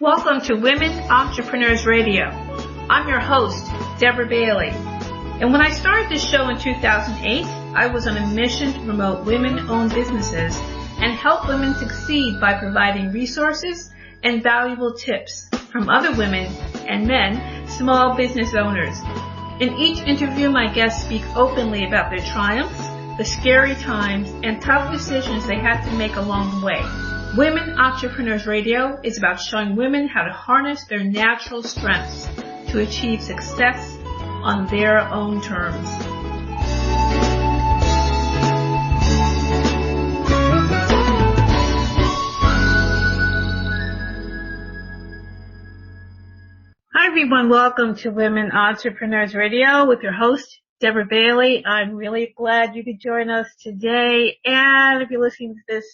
Welcome to Women Entrepreneurs Radio. I'm your host, Deborah Bailey. And when I started this show in 2008, I was on a mission to promote women-owned businesses and help women succeed by providing resources and valuable tips from other women and men, small business owners. In each interview, my guests speak openly about their triumphs, the scary times, and tough decisions they had to make along the way. Women Entrepreneurs Radio is about showing women how to harness their natural strengths to achieve success on their own terms. Hi everyone, welcome to Women Entrepreneurs Radio with your host, Deborah Bailey. I'm really glad you could join us today. And if you're listening to this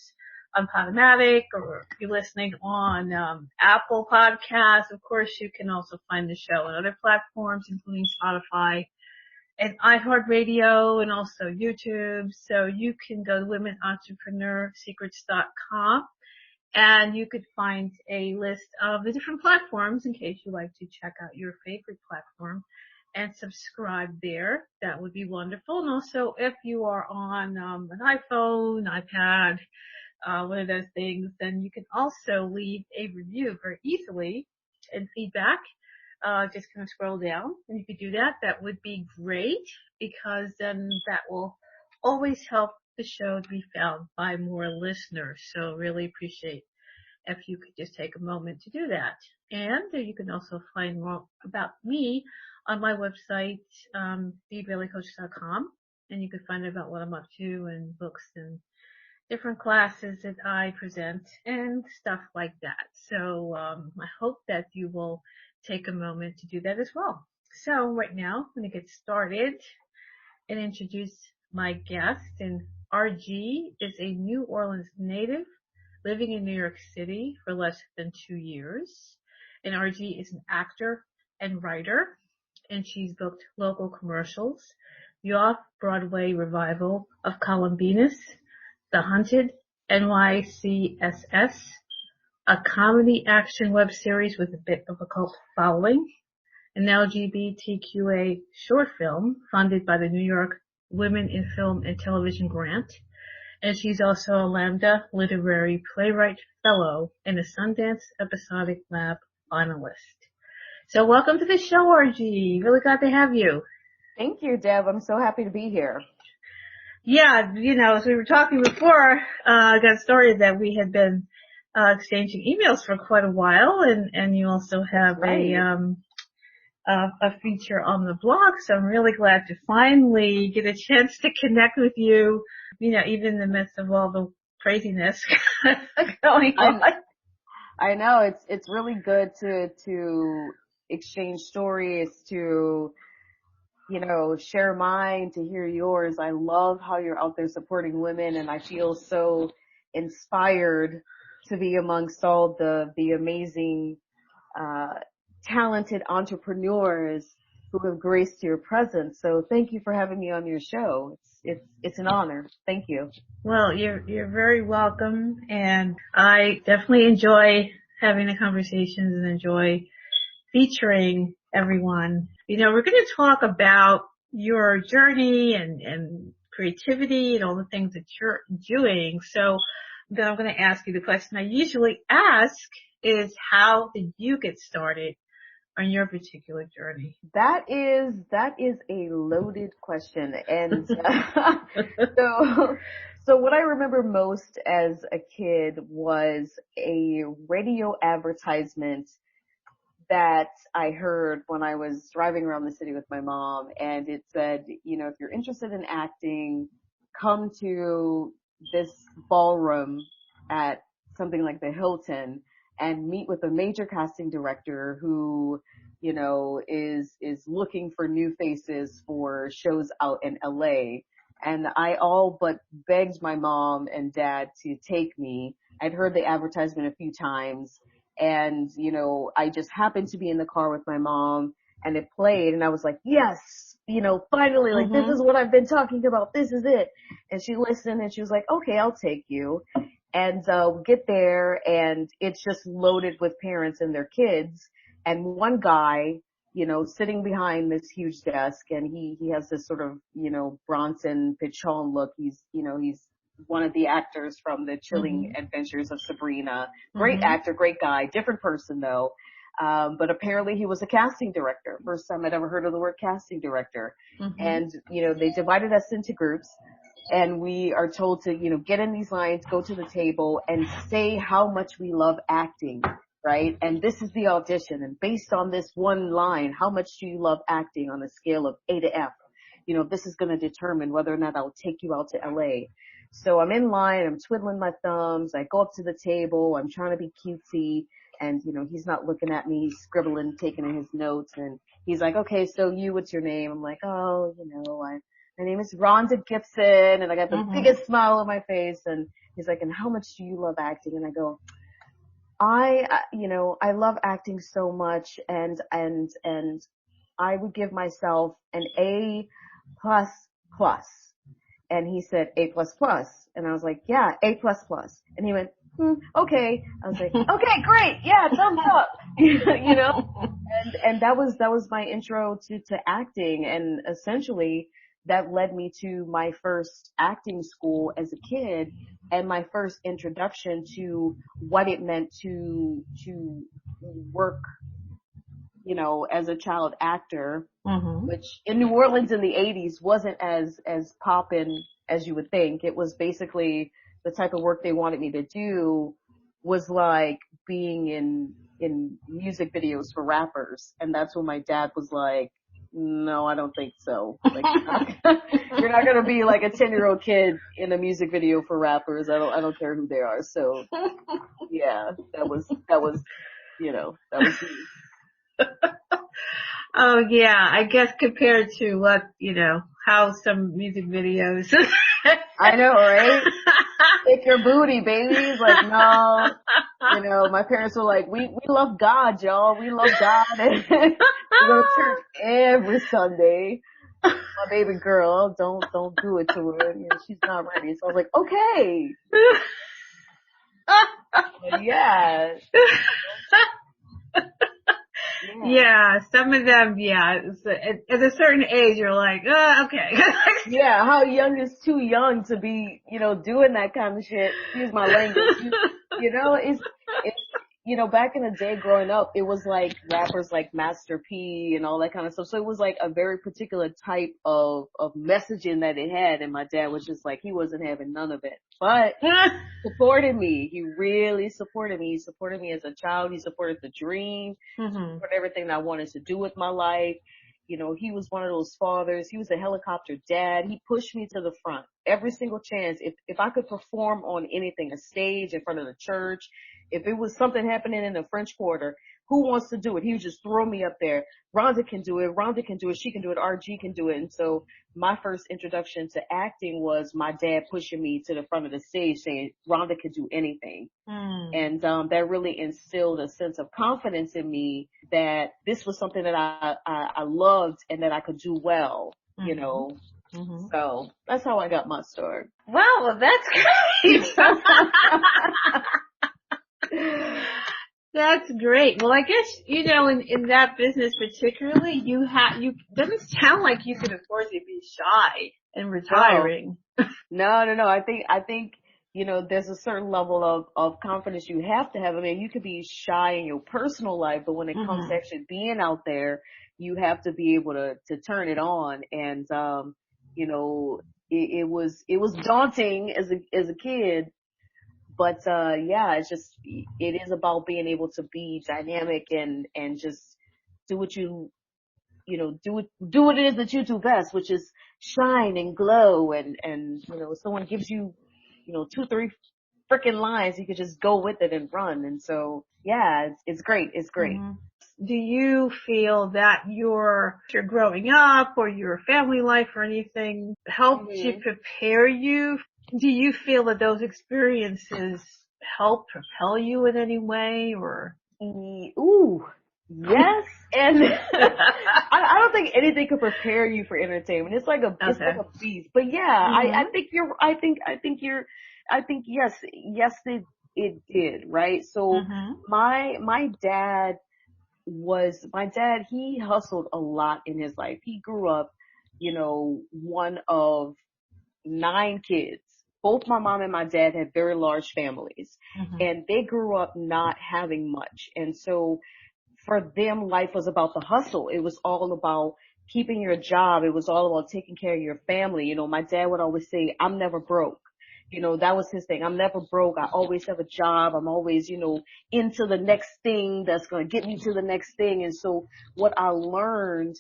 on Podomatic or if you're listening on Apple Podcasts, of course you can also find the show on other platforms, including Spotify and iHeartRadio and also YouTube. So you can go to womenentrepreneursecrets.com and you could find a list of the different platforms in case you like to check out your favorite platform and subscribe there. That would be wonderful. And also if you are on an iPhone, iPad, one of those things, then you can also leave a review very easily and feedback. Just kind of scroll down and you could do that. That would be great because then that will always help the show to be found by more listeners. So really appreciate if you could just take a moment to do that. And you can also find more about me on my website, thebaileycoach.com, and you can find out about what I'm up to and books and different classes that I present and stuff like that. So I hope that you will take a moment to do that as well. So right now, I'm going to get started and introduce my guest. And RG is a New Orleans native living in New York City for less than 2 years. And RG is an actor and writer, and she's booked local commercials, the off-Broadway revival of Columbinus, The Hunted, NYCSS, a comedy action web series with a bit of a cult following, an LGBTQA short film funded by the New York Women in Film and Television Grant, and she's also a Lambda Literary Playwright Fellow and a Sundance Episodic Lab finalist. So welcome to the show, RG. Really glad to have you. Thank you, Deb. I'm so happy to be here. Yeah, as we were talking before, got started that we had been exchanging emails for quite a while, and you also have a feature on the blog, so I'm really glad to finally get a chance to connect with you, even in the midst of all the craziness going on. I know, it's really good to exchange stories, to share mine, to hear yours. I love how you're out there supporting women, and I feel so inspired to be amongst all the amazing, talented entrepreneurs who have graced your presence. So thank you for having me on your show. It's an honor. Thank you. Well, you're very welcome, and I definitely enjoy having the conversations and enjoy featuring everyone. We're going to talk about your journey and creativity and all the things that you're doing. So then I'm going to ask you the question I usually ask is, how did you get started on your particular journey? That is a loaded question. And so what I remember most as a kid was a radio advertisement that I heard when I was driving around the city with my mom, and it said, if you're interested in acting, come to this ballroom at something like the Hilton and meet with a major casting director who, is looking for new faces for shows out in LA. And I all but begged my mom and dad to take me. I'd heard the advertisement a few times, and, I just happened to be in the car with my mom, and it played, and I was like, yes, finally, like, this is what I've been talking about. This is it. And she listened, and she was like, okay, I'll take you. And we get there, and it's just loaded with parents and their kids. And one guy, sitting behind this huge desk, and he has this sort of, Bronson Pichon look. He's one of the actors from The Chilling Adventures of Sabrina. Great actor, great guy, different person though. But apparently he was a casting director. First time I'd ever heard of the word casting director. And, they divided us into groups, and we are told to, get in these lines, go to the table, and say how much we love acting, right? And this is the audition. And based on this one line, how much do you love acting on a scale of A to F? This is going to determine whether or not I'll take you out to LA. So I'm in line, I'm twiddling my thumbs, I go up to the table, I'm trying to be cutesy, and, he's not looking at me, he's scribbling, taking in his notes, and he's like, okay, so what's your name? I'm like, oh, my name is Rhonda Gibson, and I got the biggest smile on my face, and he's like, and how much do you love acting? And I go, I love acting so much, and I would give myself an A++. And he said A++. And I was like, yeah, A++. And he went, okay. I was like, okay, great. Yeah, thumbs up. And that was my intro to acting. And essentially that led me to my first acting school as a kid, and my first introduction to what it meant to work, as a child actor, which in New Orleans in the 80s wasn't as poppin' as you would think. It was basically the type of work they wanted me to do was like being in music videos for rappers. And that's when my dad was like, no, I don't think so. Like, you're not gonna be like a 10-year-old kid in a music video for rappers. I don't care who they are. So yeah, that was me. Oh yeah, I guess compared to what, how some music videos. I know, right? Take your booty, babies. Like, no, my parents were like, we love God, y'all. We love God. And we go to church every Sunday. My baby girl, don't do it to her. She's not ready. So I was like, okay. But yeah. Yeah, some of them, yeah. At a certain age, you're like, okay. Yeah, how young is too young to be, doing that kind of shit? Excuse my language. It's back in the day growing up, it was like rappers like Master P and all that kind of stuff. So it was like a very particular type of messaging that it had. And my dad was just like, he wasn't having none of it, but supported me. He really supported me. He supported me as a child. He supported the dream, supported everything that I wanted to do with my life. He was one of those fathers. He was a helicopter dad. He pushed me to the front every single chance. If I could perform on anything, a stage in front of the church, if it was something happening in the French Quarter, who wants to do it? He would just throw me up there. Rhonda can do it. Rhonda can do it. She can do it. RG can do it. And so my first introduction to acting was my dad pushing me to the front of the stage saying, Rhonda can do anything. And that really instilled a sense of confidence in me that this was something that I loved and that I could do well, So that's how I got my start. Well, that's great. That's great. Well, I guess, in that business particularly, doesn't sound like you could afford to be shy and retiring. No. I think, there's a certain level of confidence you have to have. I mean, you could be shy in your personal life, but when it comes to actually being out there, you have to be able to turn it on. And, it was daunting as a kid. But, it is about being able to be dynamic and just do what do what it is that you do best, which is shine and glow. And, someone gives you, 2-3 freaking lines, you could just go with it and run. And so, yeah, it's great. It's great. Do you feel that your growing up or your family life or anything helped to prepare you? Do you feel that those experiences help propel you in any way, or? Ooh, yes. And I don't think anything could prepare you for entertainment. It's like a beast. But yeah, I think you're I think yes, it did, right? So Mhm. my dad, he hustled a lot in his life. He grew up, one of 9 kids. Both my mom and my dad had very large families, Mhm. and they grew up not having much. And so for them, life was about the hustle. It was all about keeping your job. It was all about taking care of your family. My dad would always say, I'm never broke. That was his thing. I'm never broke. I always have a job. I'm always, into the next thing that's going to get me to the next thing. And so what I learned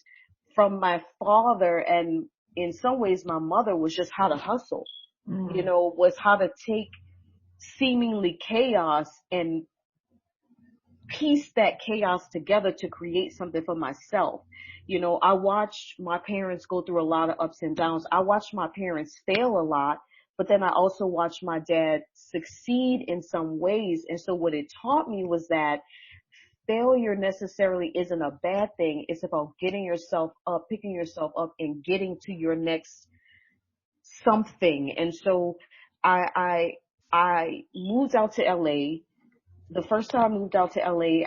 from my father, and in some ways my mother, was just how to hustle, Mhm. was how to take seemingly chaos and piece that chaos together to create something for myself. I watched my parents go through a lot of ups and downs. I watched my parents fail a lot, but then I also watched my dad succeed in some ways. And so what it taught me was that failure necessarily isn't a bad thing. It's about getting yourself up, picking yourself up, and getting to your next something. And so I moved out to LA. The first time I moved out to LA,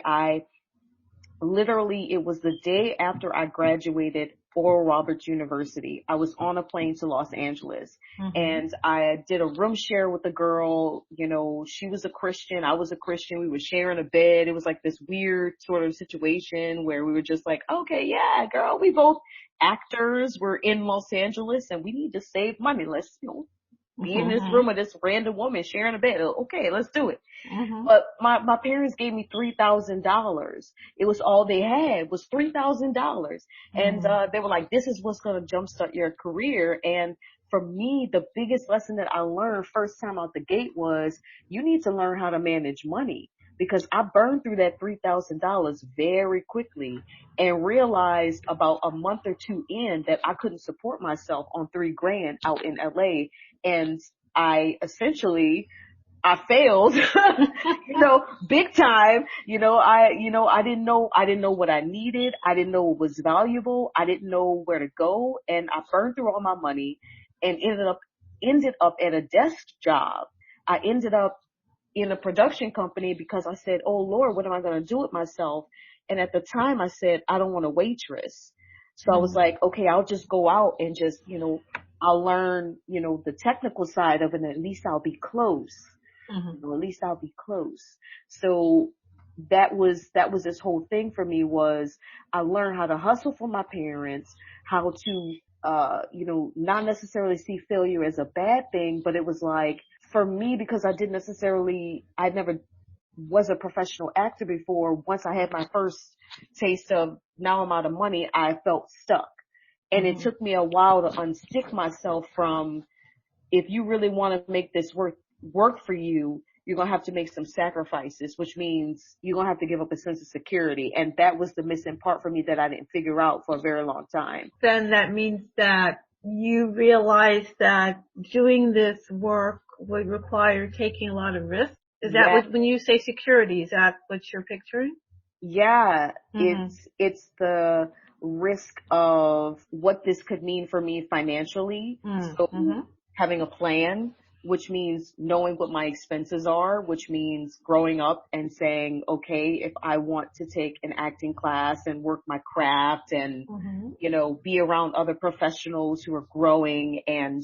it was the day after I graduated Oral Roberts University. I was on a plane to Los Angeles, Mhm. and I did a room share with a girl. She was a Christian. I was a Christian. We were sharing a bed. It was like this weird sort of situation where we were just like, okay, yeah, girl, we both actors. We're in Los Angeles and we need to save money. Let's, be in this room Mhm. with this random woman sharing a bed. Okay, let's do it. Mhm. But my parents gave me $3,000. It was all they had was $3,000. And, Mhm. they were like, this is what's going to jumpstart your career. And for me, the biggest lesson that I learned first time out the gate was you need to learn how to manage money, because I burned through that $3,000 very quickly and realized about a month or two in that I couldn't support myself on 3 grand out in LA. And I essentially I failed, big time. I didn't know what I needed. I didn't know what was valuable. I didn't know where to go. And I burned through all my money and ended up at a desk job. I ended up in a production company because I said, oh Lord, what am I going to do with myself? And at the time I said, I don't want to waitress. So I was Mhm. like, okay, I'll just go out and just, I'll learn, the technical side of it, and at least I'll be close. Mhm. At least I'll be close. So that was this whole thing for me was I learned how to hustle for my parents, how to, not necessarily see failure as a bad thing, but it was like for me, because I never was a professional actor before. Once I had my first taste of now I'm out of money, I felt stuck. And it Mhm. took me a while to unstick myself from, if you really want to make this work for you, you're going to have to make some sacrifices, which means you're going to have to give up a sense of security. And that was the missing part for me that I didn't figure out for a very long time. Then that means that you realize that doing this work would require taking a lot of risks. Is that Yeah. what, when you say security, is that what you're picturing? Yeah. Mhm. It's the risk of what this could mean for me financially. So Mhm. having a plan, which means knowing what my expenses are, which means growing up and saying, okay, if I want to take an acting class and work my craft and, Mhm. be around other professionals who are growing and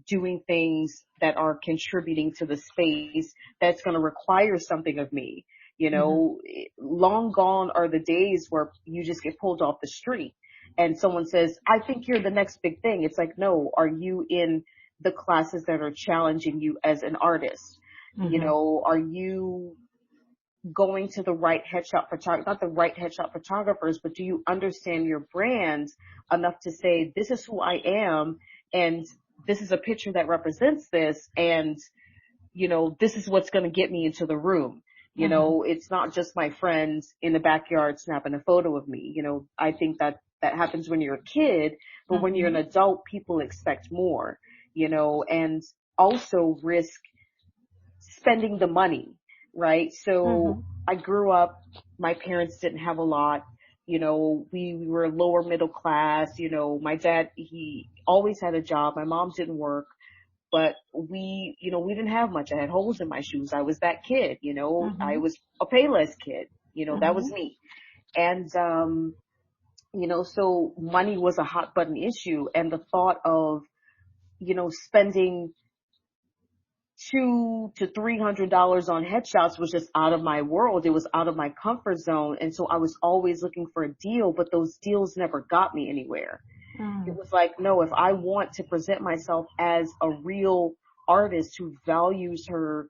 doing things that are contributing to the space, that's going to require something of me. Mhm. Long gone are the days where you just get pulled off the street and someone says, I think you're the next big thing. It's like, no, are you in the classes that are challenging you as an artist? Mhm. Are you going to the right headshot photographer, not the right headshot photographers, but do you understand your brand enough to say, this is who I am and this is a picture that represents this, and this is what's going to get me into the room. Mhm. It's not just my friends in the backyard snapping a photo of me. I think that happens when you're a kid, but when you're an Mhm. adult, people expect more, and also risk spending the money, right? So Mhm. I grew up, my parents didn't have a lot. We were lower middle class. My dad, he always had a job. My mom didn't work. but we didn't have much. I had holes in my shoes. I was that kid, I was a Payless kid, that was me. And, so money was a hot button issue, and the thought of, spending $200 to $300 on headshots was just out of my world. It was out of my comfort zone. And so I was always looking for a deal, but those deals never got me anywhere. It was like, no, if I want to present myself as a real artist who values her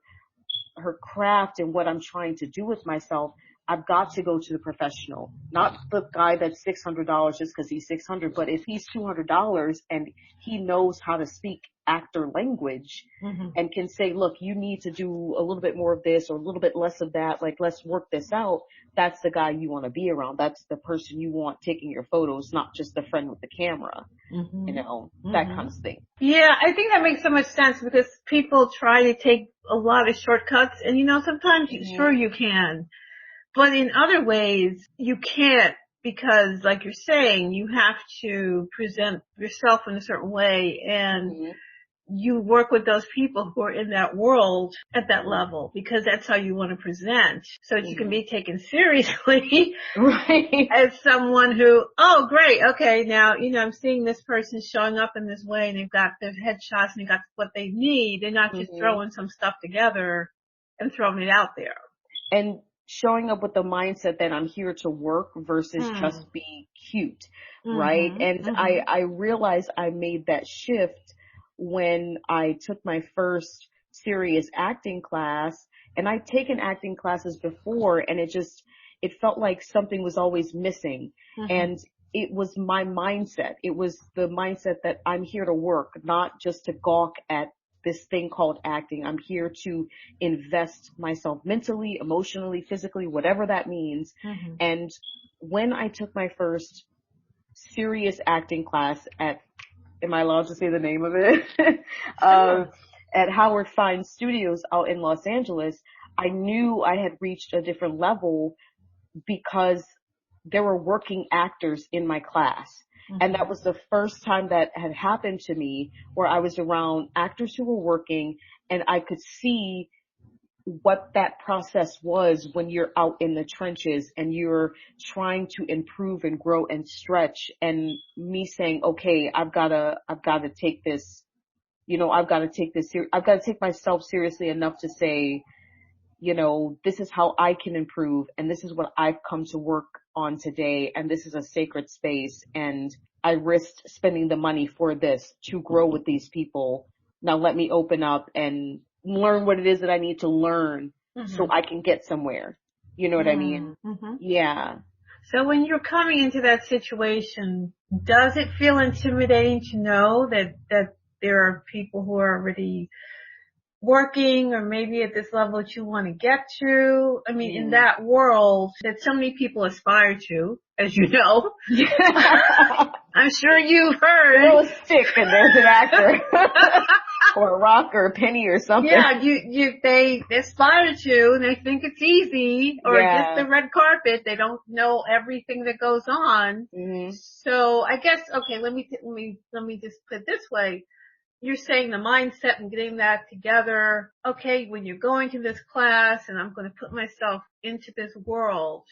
craft and what I'm trying to do with myself, I've got to go to the professional, not the guy that's $600 just because he's 600, but if he's $200 and he knows how to speak actor language and can say, look, you need to do a little bit more of this or a little bit less of that. Like, let's work this out. That's the guy you want to be around. That's the person you want taking your photos, not just the friend with the camera, that kind of thing. Yeah, I think that makes so much sense because people try to take a lot of shortcuts and, sometimes sure you can. But in other ways, you can't because, like you're saying, you have to present yourself in a certain way and you work with those people who are in that world at that level because that's how you want to present so that you can be taken seriously as someone who, oh, great, okay, now, I'm seeing this person showing up in this way and they've got their headshots and they've got what they need. They're not just throwing some stuff together and throwing it out there. And showing up with the mindset that I'm here to work versus just be cute, right? And I realized I made that shift when I took my first serious acting class, and I'd taken acting classes before, and it felt like something was always missing. And it was my mindset. It was the mindset that I'm here to work, not just to gawk at this thing called acting. I'm here to invest myself mentally, emotionally, physically, whatever that means. And when I took my first serious acting class am I allowed to say the name of it? At Howard Fine Studios out in Los Angeles, I knew I had reached a different level because there were working actors in my class. And that was the first time that had happened to me where I was around actors who were working and I could see what that process was when you're out in the trenches and you're trying to improve and grow and stretch, and me saying, okay, I've got to take this, I've got to take myself seriously enough to say, this is how I can improve and this is what I've come to work on today, and this is a sacred space, and I risked spending the money for this to grow with these people. Now let me open up and learn what it is that I need to learn so I can get somewhere. You know what I mean? Yeah. So when you're coming into that situation, does it feel intimidating to know that there are people who are already working or maybe at this level that you want to get to? I mean, in that world that so many people aspire to, as you know. I'm sure you've heard. Throw a stick and there's an actor. Or a rock or a penny or something. Yeah, they aspire to and they think it's easy or just the red carpet. They don't know everything that goes on. So I guess, okay, let me just put it this way. You're saying the mindset and getting that together. Okay, when you're going to this class and I'm going to put myself into this world,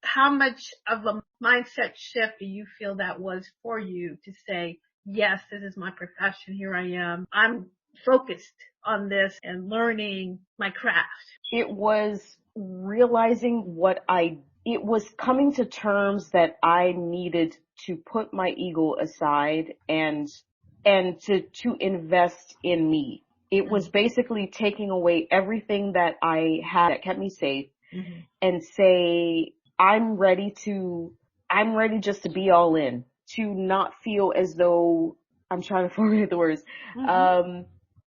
how much of a mindset shift do you feel that was for you to say, yes, this is my profession. Here I am. I'm focused on this and learning my craft. It was realizing it was coming to terms that I needed to put my ego aside and to invest in me. It was basically taking away everything that I had that kept me safe and say, I'm ready just to be all in, to not feel as though, I'm trying to formulate the words,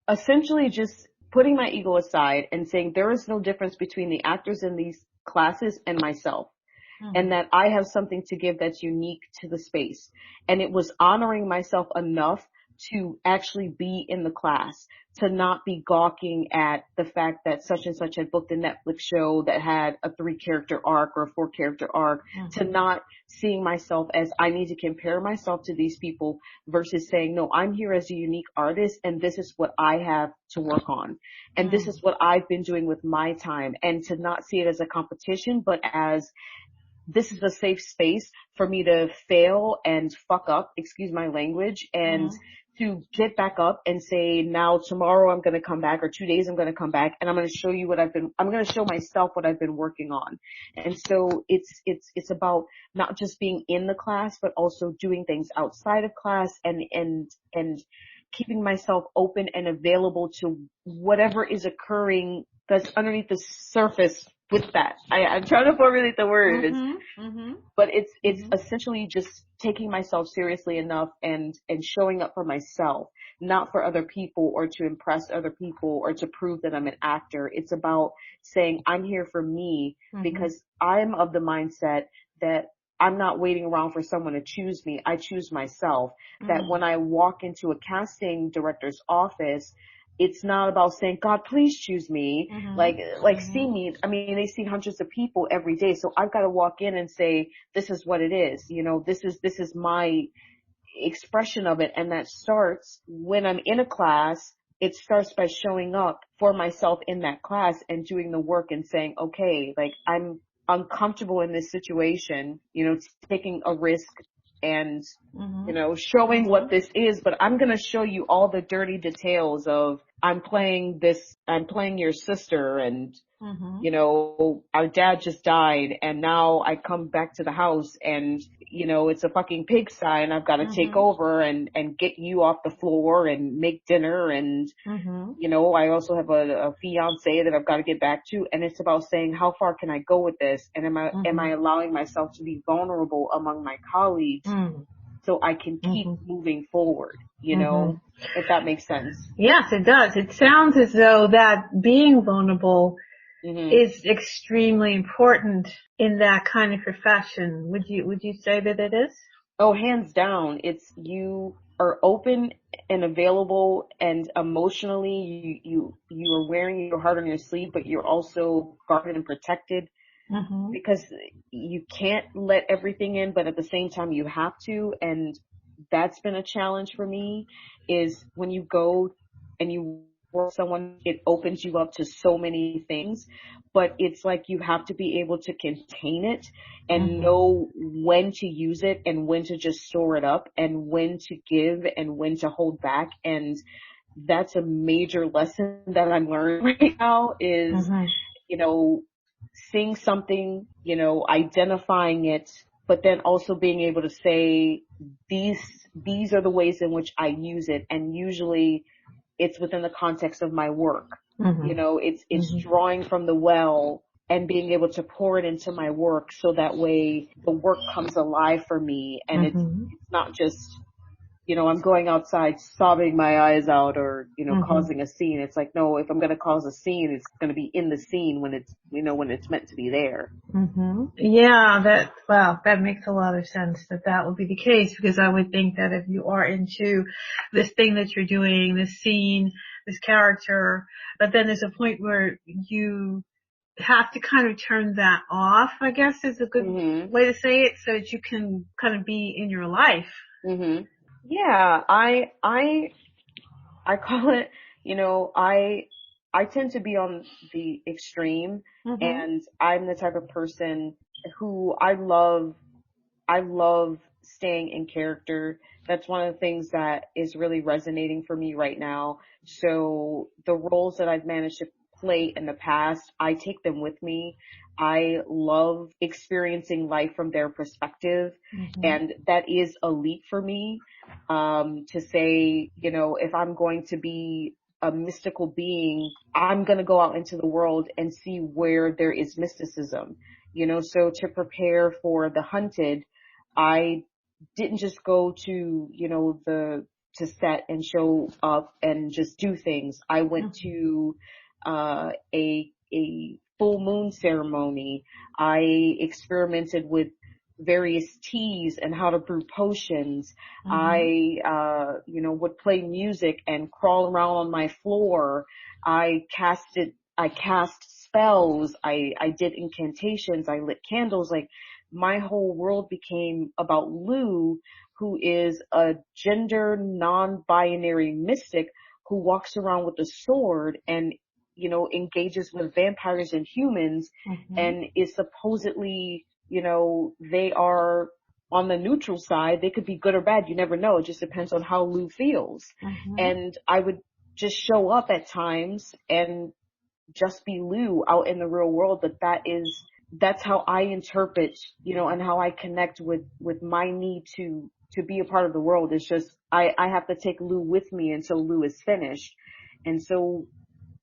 essentially just putting my ego aside and saying there is no difference between the actors in these classes and myself. And that I have something to give that's unique to the space. And it was honoring myself enough to actually be in the class, to not be gawking at the fact that such and such had booked a Netflix show that had a 3-character arc or a 4-character arc, to not seeing myself as I need to compare myself to these people versus saying, no, I'm here as a unique artist and this is what I have to work on. And this is what I've been doing with my time, and to not see it as a competition, but as this is a safe space for me to fail and fuck up, excuse my language, and to get back up and say, now tomorrow I'm going to come back, or 2 days I'm going to come back, and I'm going to show you I'm going to show myself what I've been working on. And so it's about not just being in the class, but also doing things outside of class and keeping myself open and available to whatever is occurring that's underneath the surface with that. I'm trying to formulate the words, but it's essentially just taking myself seriously enough and showing up for myself, not for other people or to impress other people or to prove that I'm an actor. It's about saying I'm here for me because I'm of the mindset that I'm not waiting around for someone to choose me. I choose myself. That when I walk into a casting director's office, it's not about saying, God, please choose me. See me. I mean, they see hundreds of people every day. So I've got to walk in and say, this is what it is. You know, this is my expression of it. And that starts when I'm in a class. It starts by showing up for myself in that class and doing the work and saying, okay, like I'm uncomfortable in this situation, you know, taking a risk and, you know, showing what this is, but I'm going to show you all the dirty details of I'm playing your sister and, you know, our dad just died and now I come back to the house and, you know, it's a fucking pigsty and I've got to take over and get you off the floor and make dinner and, you know, I also have a fiance that I've got to get back to, and it's about saying, how far can I go with this? And am I allowing myself to be vulnerable among my colleagues so I can keep moving forward, you know, if that makes sense. Yes, it does. It sounds as though that being vulnerable is extremely important in that kind of profession. Would you say that it is? Oh, hands down. It's you are open and available and emotionally you are wearing your heart on your sleeve, but you're also guarded and protected because you can't let everything in, but at the same time you have to. And that's been a challenge for me, is when you go and you work with someone, it opens you up to so many things, but it's like you have to be able to contain it and know when to use it and when to just store it up and when to give and when to hold back. And that's a major lesson that I'm learning right now is, you know, seeing something, you know, identifying it, but then also being able to say, these are the ways in which I use it. And usually it's within the context of my work. You know, it's drawing from the well and being able to pour it into my work so that way the work comes alive for me. And it's not just, you know, I'm going outside sobbing my eyes out or, you know, causing a scene. It's like, no, if I'm going to cause a scene, it's going to be in the scene when it's, you know, when it's meant to be there. Yeah, that makes a lot of sense that would be the case, because I would think that if you are into this thing that you're doing, this scene, this character, but then there's a point where you have to kind of turn that off, I guess is a good way to say it, so that you can kind of be in your life. Yeah, I call it, you know, I tend to be on the extreme, and I'm the type of person who I love staying in character. That's one of the things that is really resonating for me right now. So the roles that I've managed to play in the past, I take them with me. I love experiencing life from their perspective. And that is a leap for me, to say, you know, if I'm going to be a mystical being, I'm going to go out into the world and see where there is mysticism, you know. So to prepare for The Hunted, I didn't just go to, you know, to set and show up and just do things. I went to, a full moon ceremony. I experimented with various teas and how to brew potions. Mm-hmm. I, would play music and crawl around on my floor. I cast spells. I did incantations. I lit candles. Like, my whole world became about Lou, who is a gender non-binary mystic who walks around with a sword and, engages with vampires and humans, Mm-hmm. and is supposedly, they are on the neutral side. They could be good or bad. You never know. It just depends on how Lou feels. Mm-hmm. And I would just show up at times and just be Lou out in the real world. But that's how I interpret, and how I connect with my need to be a part of the world. It's just, I have to take Lou with me until Lou is finished. And so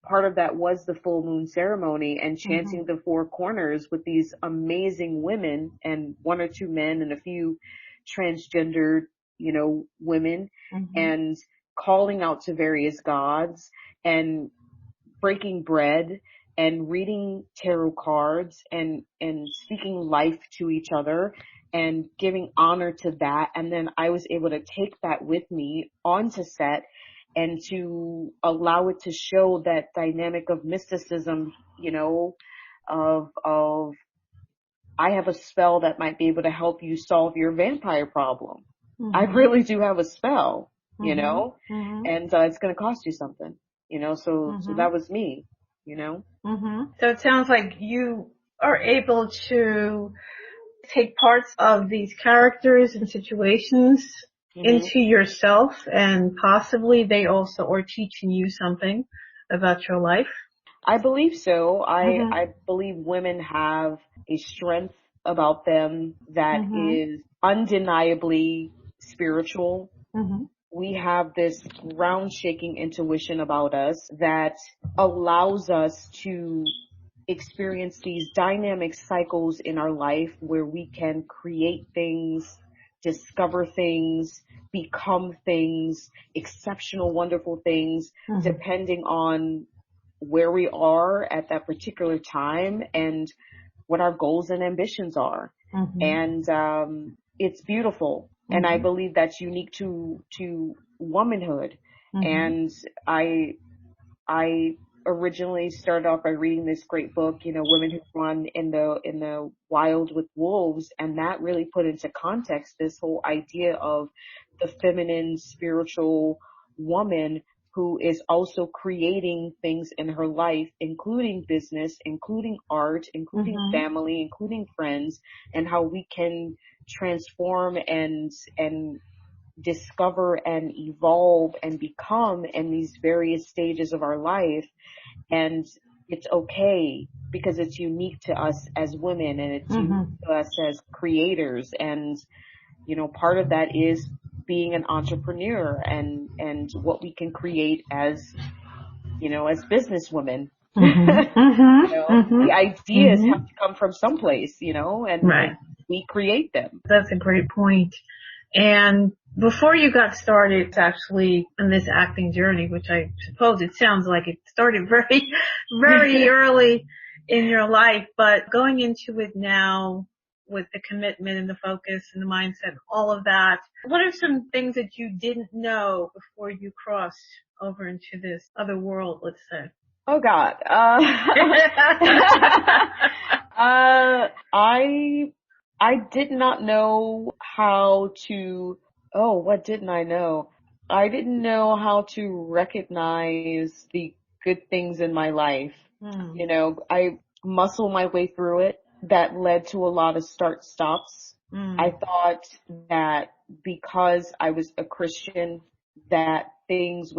part of that was the full moon ceremony and chanting Mm-hmm. the four corners with these amazing women and one or two men and a few transgendered, women, Mm-hmm. and calling out to various gods and breaking bread and reading tarot cards and speaking life to each other and giving honor to that. And then I was able to take that with me onto set and to allow it to show that dynamic of mysticism, of I have a spell that might be able to help you solve your vampire problem. I Mm-hmm. really do have a spell, Mm-hmm. Mm-hmm. and it's going to cost you something, so Mm-hmm. that was me. Mm-hmm. So it sounds like you are able to take parts of these characters and situations hmm into yourself, and possibly they also are teaching you something about your life. I believe so. Mhm. I believe women have a strength about them that Mhm. is undeniably spiritual. Mhm. We have this ground shaking intuition about us that allows us to experience these dynamic cycles in our life where we can create things, discover things, become things, exceptional, wonderful things, Mhm. depending on where we are at that particular time and what our goals and ambitions are. Mhm. And it's beautiful. And I Mhm. believe that's unique to womanhood. Mhm. And I originally started off by reading this great book, Women Who Run in the Wild with Wolves, and that really put into context this whole idea of the feminine spiritual woman who is also creating things in her life, including business, including art, including Mhm. family, including friends, and how we can transform and discover and evolve and become in these various stages of our life. And it's okay because it's unique to us as women and it's unique Mhm. to us as creators. And, part of that is being an entrepreneur and what we can create as businesswomen. Mhm. Mhm. The Mhm. ideas have Mhm. to come from someplace, and Right. we create them. That's a great point. And before you got started actually in this acting journey, which I suppose it sounds like it started very, very early in your life, but going into it now with the commitment and the focus and the mindset, all of that, what are some things that you didn't know before you crossed over into this other world, let's say? Oh God. I did not know how to, oh, what didn't I know? I didn't know how to recognize the good things in my life. Hmm. I muscle my way through it. That led to a lot of start stops. I Hmm. thought that because I was a Christian, that things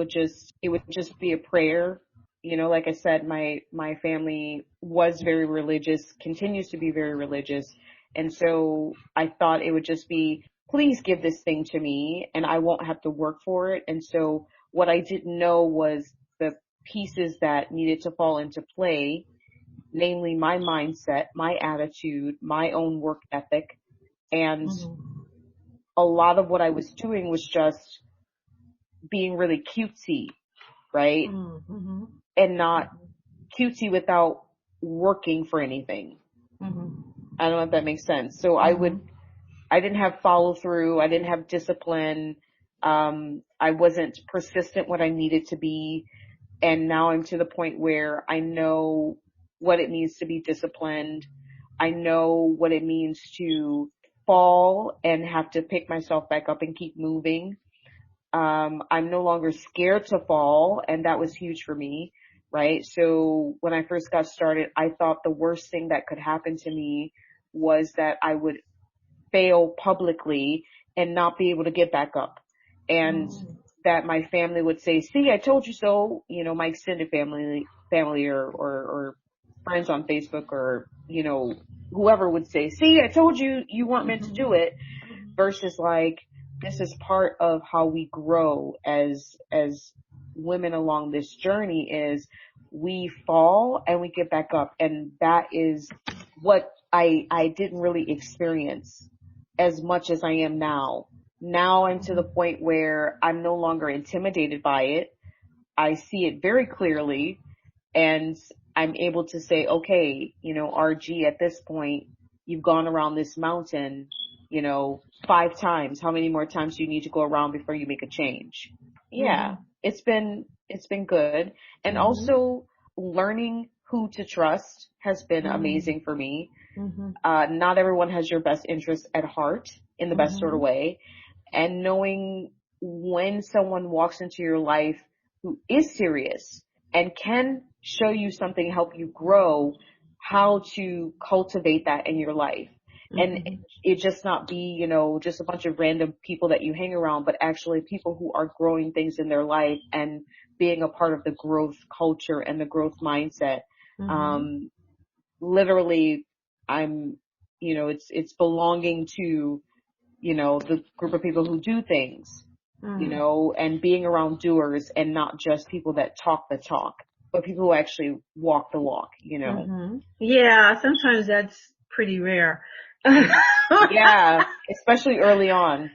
it would just be a prayer. Like I said, my family was very religious, continues to be very religious. And so I thought it would just be, please give this thing to me and I won't have to work for it. And so what I didn't know was the pieces that needed to fall into play, namely my mindset, my attitude, my own work ethic. And Hmm. a lot of what I was doing was just being really cutesy, right? Hmm. Hmm. And not cutesy without working for anything. Hmm. I don't know if that makes sense. So I would Hmm. I didn't have follow through. I didn't have discipline. I wasn't persistent when I needed to be. And now I'm to the point where I know what it means to be disciplined. I know what it means to fall and have to pick myself back up and keep moving. I'm no longer scared to fall, and that was huge for me, right? So when I first got started, I thought the worst thing that could happen to me was that I would fail publicly and not be able to get back up. And that my family would say, see, I told you so, you know, my extended family or friends on Facebook or, you know, whoever would say, see, I told you you weren't meant to do it, versus like, this is part of how we grow as women along this journey is we fall and we get back up. And that is what I didn't really experience as much as I am now. Now I'm to the point where I'm no longer intimidated by it. I see it very clearly, and I'm able to say, okay, you know, RG, at this point, you've gone around this mountain, you know, 5 times. How many more times do you need to go around before you make a change? Yeah, it's been good. And also learning who to trust has been amazing for me. Not everyone has your best interest at heart in the best sort of way. And knowing when someone walks into your life who is serious and can show you something, help you grow, how to cultivate that in your life. And it just not be, you know, just a bunch of random people that you hang around, but actually people who are growing things in their life and being a part of the growth culture and the growth mindset. Literally, I'm, you know, it's belonging to, you know, the group of people who do things, you know, and being around doers and not just people that talk the talk, but people who actually walk the walk, you know. Yeah, sometimes that's pretty rare. Yeah, especially early on.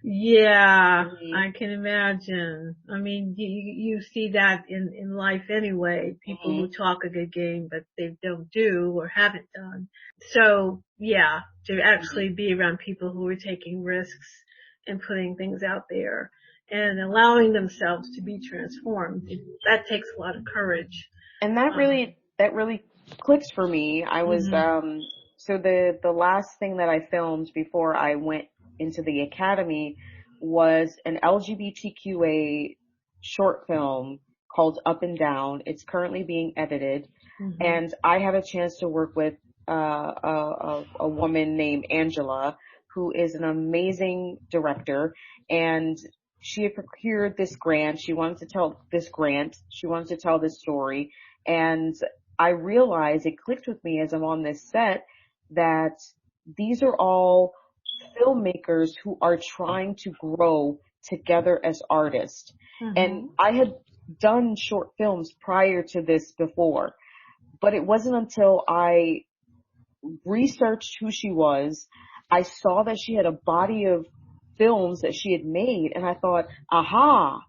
Yeah, I can imagine. I mean, you see that in life anyway. People who talk a good game, but they don't do or haven't done. So yeah, to actually be around people who are taking risks and putting things out there and allowing themselves to be transformed, that takes a lot of courage. And that really clicks for me. I was, so the last thing that I filmed before I went into the academy was an LGBTQA short film called Up and Down. It's currently being edited, and I had a chance to work with a woman named Angela, who is an amazing director, and she had procured this grant. She wanted to tell this story, and I realized it clicked with me as I'm on this set that these are all filmmakers who are trying to grow together as artists. And I had done short films prior to this before, but it wasn't until I researched who she was, I saw that she had a body of films that she had made, and I thought, aha,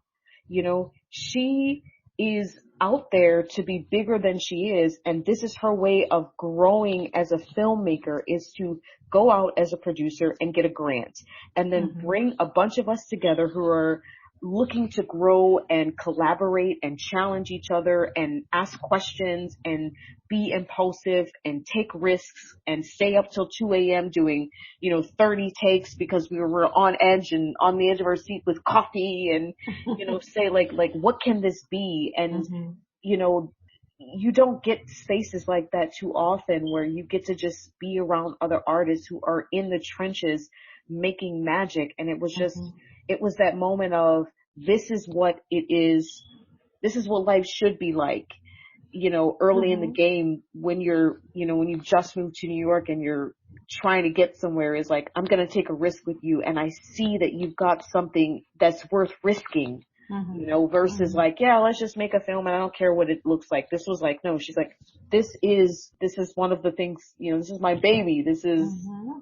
you know, she is out there to be bigger than she is, and this is her way of growing as a filmmaker, is to go out as a producer and get a grant, and then bring a bunch of us together who are looking to grow and collaborate and challenge each other and ask questions and be impulsive and take risks and stay up till 2 a.m. doing, you know, 30 takes because we were on edge and on the edge of our seat with coffee and, you know, say like, what can this be? And, you know, you don't get spaces like that too often where you get to just be around other artists who are in the trenches making magic. And it was just, it was that moment of, this is what it is. This is what life should be like. You know, early in the game when you're, you know, when you just moved to New York and you're trying to get somewhere, is like, I'm going to take a risk with you. And I see that you've got something that's worth risking. Versus like, yeah, let's just make a film and I don't care what it looks like. This was like, no, she's like, this is one of the things, this is my baby. This is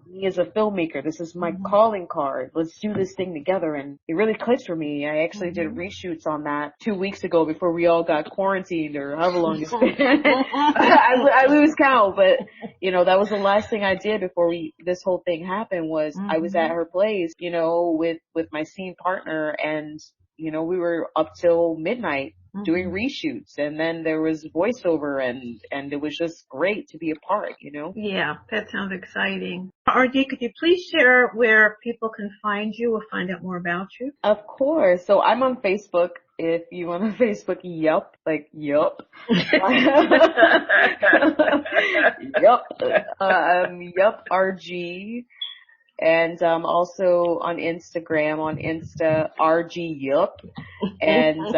me as a filmmaker. This is my calling card. Let's do this thing together. And it really clicked for me. I actually did reshoots on that 2 weeks ago before we all got quarantined or however long it's been. I lose count, but that was the last thing I did before this whole thing happened was I was at her place, with my scene partner and we were up till midnight doing reshoots and then there was voiceover and it was just great to be a part, Yeah, that sounds exciting. RD, could you please share where people can find you or find out more about you? Of course. So I'm on Facebook. If you want to Facebook, yup. Yup, RG. And also on Instagram, RG Yup. And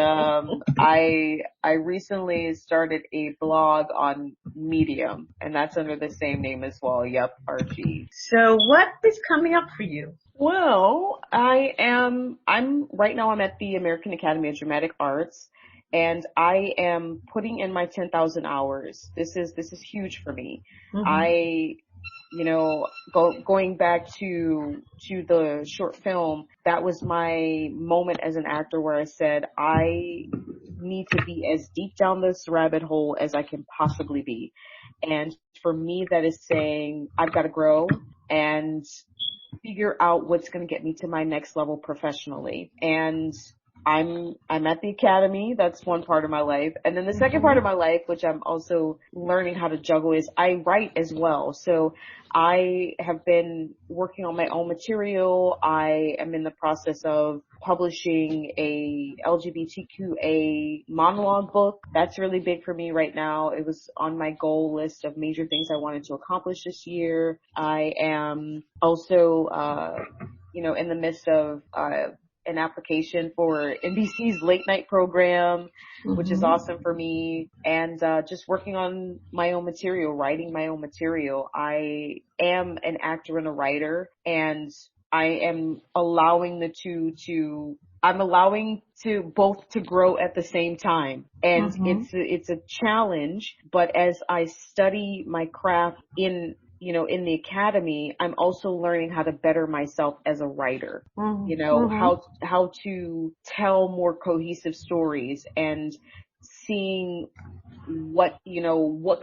I recently started a blog on Medium, and that's under the same name as well, Yup RG. So what is coming up for you? Well, I'm right now I'm at the American Academy of Dramatic Arts, and I am putting in my 10,000 hours. This is huge for me. Going back to the short film, that was my moment as an actor where I said, I need to be as deep down this rabbit hole as I can possibly be. And for me, that is saying I've got to grow and figure out what's going to get me to my next level professionally. And I'm at the academy. That's one part of my life. And then the second part of my life, which I'm also learning how to juggle, is I write as well. So I have been working on my own material. I am in the process of publishing a LGBTQA monologue book. That's really big for me right now. It was on my goal list of major things I wanted to accomplish this year. I am also, in the midst of, an application for NBC's late night program, which is awesome for me. And, just working on my own material, writing my own material. I am an actor and a writer, and I am allowing the two I'm allowing to both to grow at the same time. And it's a challenge, but as I study my craft in the academy, I'm also learning how to better myself as a writer, how to tell more cohesive stories and seeing what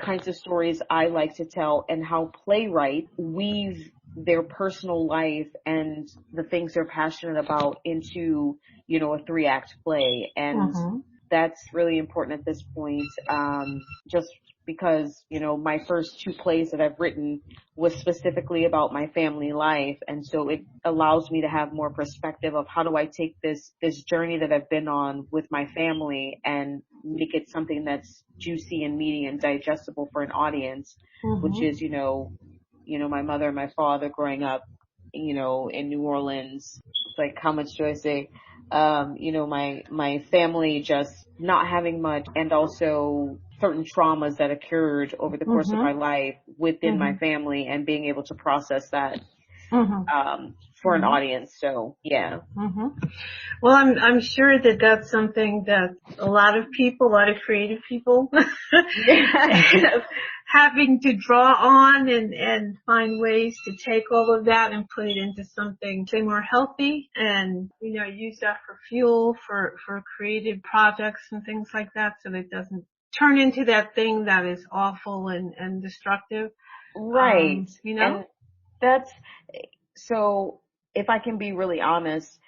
kinds of stories I like to tell and how playwrights weave their personal life and the things they're passionate about into, a 3-act play. And that's really important at this point. Just because, my first 2 plays that I've written was specifically about my family life. And so it allows me to have more perspective of how do I take this journey that I've been on with my family and make it something that's juicy and meaty and digestible for an audience, which is, my mother and my father growing up, in New Orleans. It's like, how much do I say? My family just not having much, and also certain traumas that occurred over the course of my life within my family, and being able to process that for an audience. So yeah. Well, I'm sure that that's something that a lot of creative people having to draw on and find ways to take all of that and put it into something, say, more healthy and, use that for fuel for creative projects and things like that, so that it doesn't turn into that thing that is awful and destructive. Right. And that's, so if I can be really honest,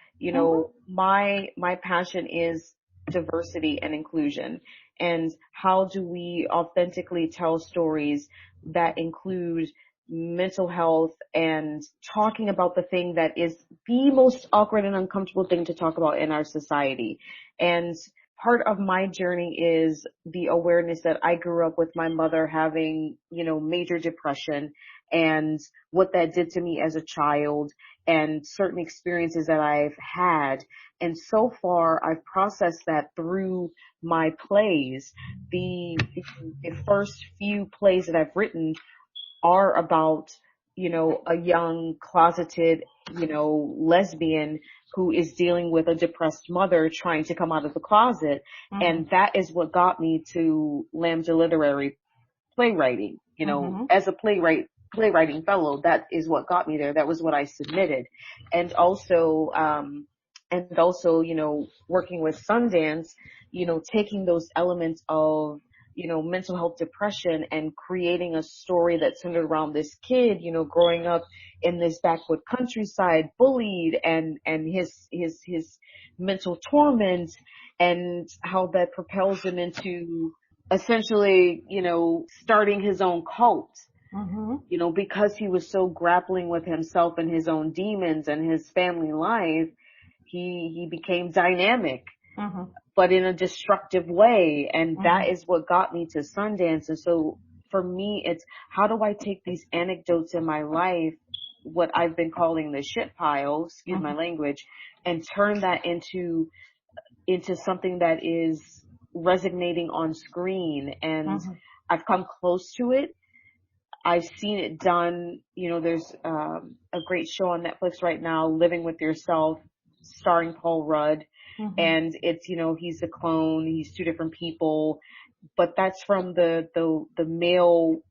my passion is diversity and inclusion, and how do we authentically tell stories that include mental health and talking about the thing that is the most awkward and uncomfortable thing to talk about in our society. And part of my journey is the awareness that I grew up with my mother having, major depression, and what that did to me as a child, and certain experiences that I've had. And so far, I've processed that through my plays. The first few plays that I've written are about a young closeted, lesbian who is dealing with a depressed mother trying to come out of the closet. Mm-hmm. And that is what got me to Lambda Literary playwriting, Mm-hmm. as a playwriting fellow. That is what got me there. That was what I submitted. And also, working with Sundance, taking those elements of, mental health, depression, and creating a story that's centered around this kid, growing up in this backwood countryside, bullied, and his mental torment, and how that propels him into essentially, starting his own cult. Mm-hmm. Because he was so grappling with himself and his own demons and his family life, he became dynamic, Mm-hmm. but in a destructive way. And Mm-hmm. that is what got me to Sundance. And so for me, it's how do I take these anecdotes in my life, what I've been calling the shit pile, excuse Mm-hmm. my language, and turn that into something that is resonating on screen. And Mm-hmm. I've come close to it. I've seen it done. There's a great show on Netflix right now, Living with Yourself, starring Paul Rudd. Mm-hmm. And it's, he's a clone. He's two different people, but that's from the male,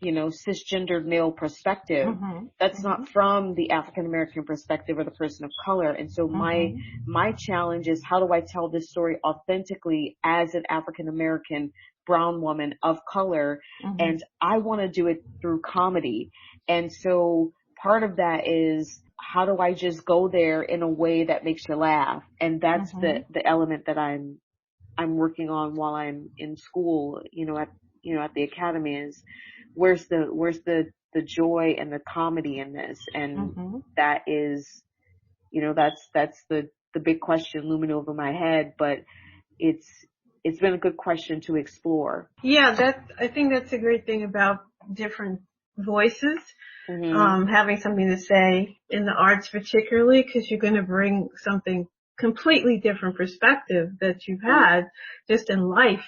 cisgendered male perspective. Mm-hmm. That's Mm-hmm. not from the African American perspective or the person of color. And so Mm-hmm. my challenge is, how do I tell this story authentically as an African American brown woman of color? Mm-hmm. And I want to do it through comedy. And so part of that is, how do I just go there in a way that makes you laugh? And that's Mm-hmm. the element that I'm working on while I'm in school, at the academy, is where's the joy and the comedy in this? And Mm-hmm. that is, that's the big question looming over my head, but it's been a good question to explore. Yeah, I think that's a great thing about different voices. Mm-hmm. Having something to say in the arts particularly, because you're going to bring something completely different perspective that you've had just in life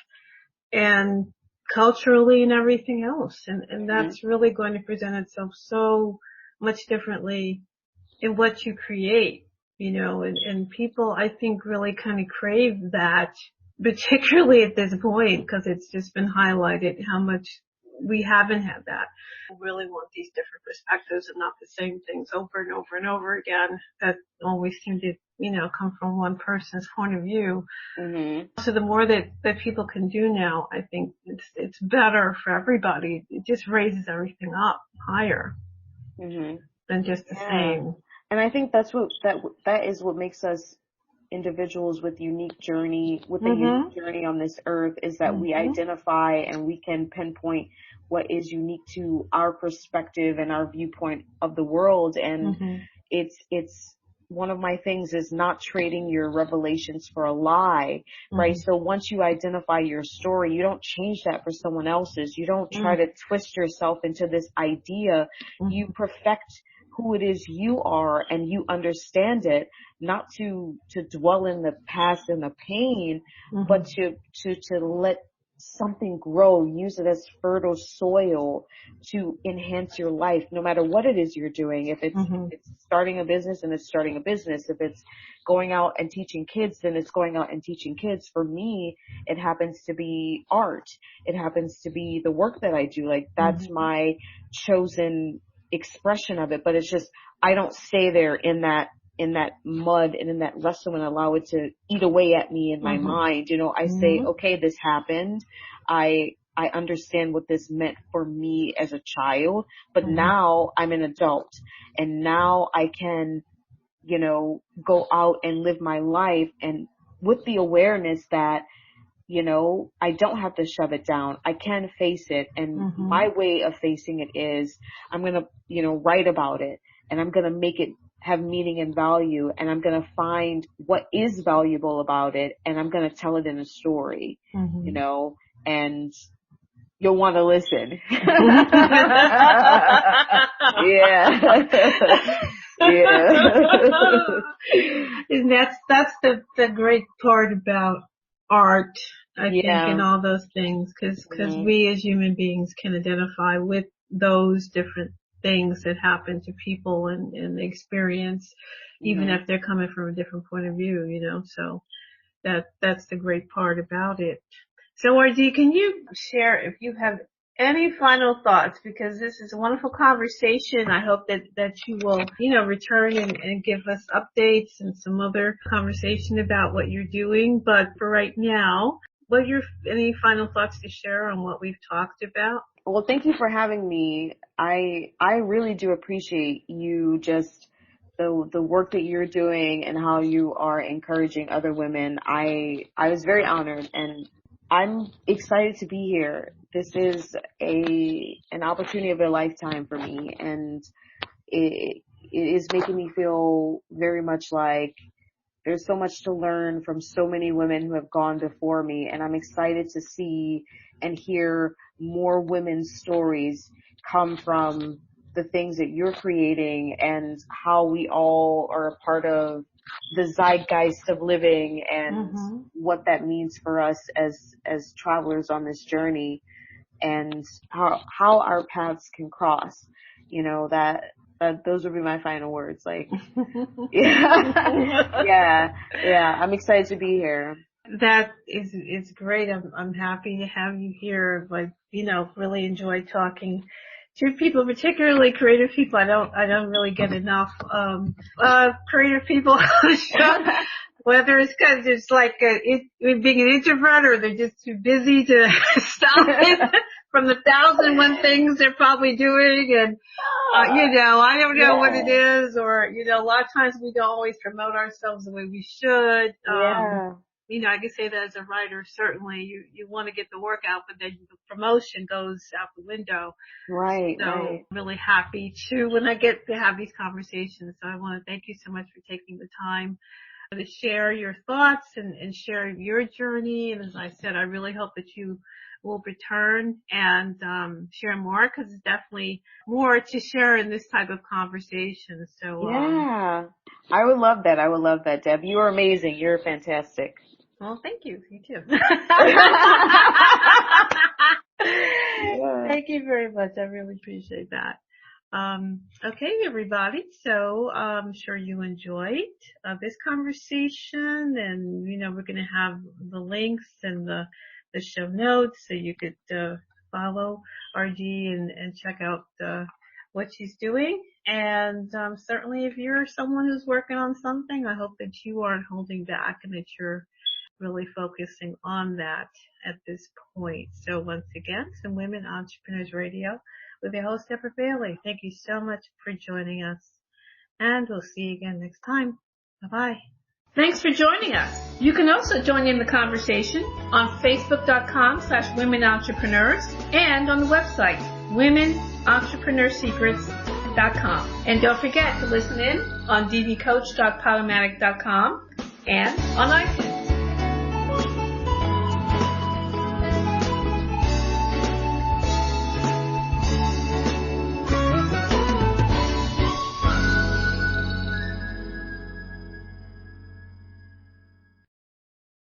and culturally and everything else. And that's really going to present itself so much differently in what you create, and people, I think, really kind of crave that, particularly at this point, because it's just been highlighted how much we haven't had that. We really want these different perspectives and not the same things over and over and over again that always seem to, come from one person's point of view. Mm-hmm. So the more that people can do now, I think it's better for everybody. It just raises everything up higher than just the same. And I think that's that is what makes us individuals with a unique journey on this earth, is that we identify and we can pinpoint what is unique to our perspective and our viewpoint of the world. And it's one of my things is not trading your revelations for a lie, right? So once you identify your story, you don't change that for someone else's. You don't try to twist yourself into this idea. You perfect who it is you are, and you understand it, not to dwell in the past and the pain, but to let something grow, use it as fertile soil to enhance your life, no matter what it is you're doing. If it's starting a business, then it's starting a business. If it's going out and teaching kids, then it's going out and teaching kids. For me, it happens to be art. It happens to be the work that I do. Like, that's my chosen expression of it. But it's just, I don't stay there in that mud and in that wrestle and allow it to eat away at me in my mind. I say, okay, this happened. I understand what this meant for me as a child, but now I'm an adult, and now I can, go out and live my life, and with the awareness that, I don't have to shove it down. I can face it. And my way of facing it is, I'm going to, write about it, and I'm going to make it have meaning and value, and I'm going to find what is valuable about it, and I'm going to tell it in a story, and you'll want to listen. And that's the great part about art, I think, and all those things, because we as human beings can identify with those different things that happen to people and experience, even if they're coming from a different point of view, so that's the great part about it. So RD, can you share if you have any final thoughts, because this is a wonderful conversation. I hope that you will, return and give us updates and some other conversation about what you're doing. But for right now, what are your any final thoughts to share on what we've talked about? Well, thank you for having me. I really do appreciate you just the work that you're doing and how you are encouraging other women. I was very honored, and I'm excited to be here. This is an opportunity of a lifetime for me, and it is making me feel very much like there's so much to learn from so many women who have gone before me, and I'm excited to see and hear more women's stories come from the things that you're creating and how we all are a part of the zeitgeist of living and what that means for us as travelers on this journey, and how our paths can cross. Those would be my final words. Like, yeah, I'm excited to be here. That is great. I'm happy to have you here. But really enjoy talking to people, particularly creative people. I don't really get enough creative people on the show. Whether it's because it's like being an introvert, or they're just too busy to stop it from the 1,001 things they're probably doing, and I don't know what it is, or a lot of times we don't always promote ourselves the way we should. I can say that as a writer, certainly you want to get the work out, but then the promotion goes out the window. Right. So I'm really happy when I get to have these conversations. So I want to thank you so much for taking the time to share your thoughts and share your journey. And as I said, I really hope that you will return and share more, because it's definitely more to share in this type of conversation. So I would love that, Deb. You are amazing. You're fantastic. Well, thank you. You too. Thank you very much. I really appreciate that. Okay, everybody. So I'm sure you enjoyed this conversation, and we're going to have the links and the show notes, so you could follow RD and check out what she's doing. And certainly, if you're someone who's working on something, I hope that you aren't holding back and that you're really focusing on that at this point. So once again, some Women Entrepreneurs Radio with your host, Deborah Bailey. Thank you so much for joining us, and we'll see you again next time. Bye-bye. Thanks for joining us. You can also join in the conversation on Facebook.com/Women Entrepreneurs and on the website WomenEntrepreneurSecrets.com. And don't forget to listen in on dvcoach.podomatic.com and on iTunes.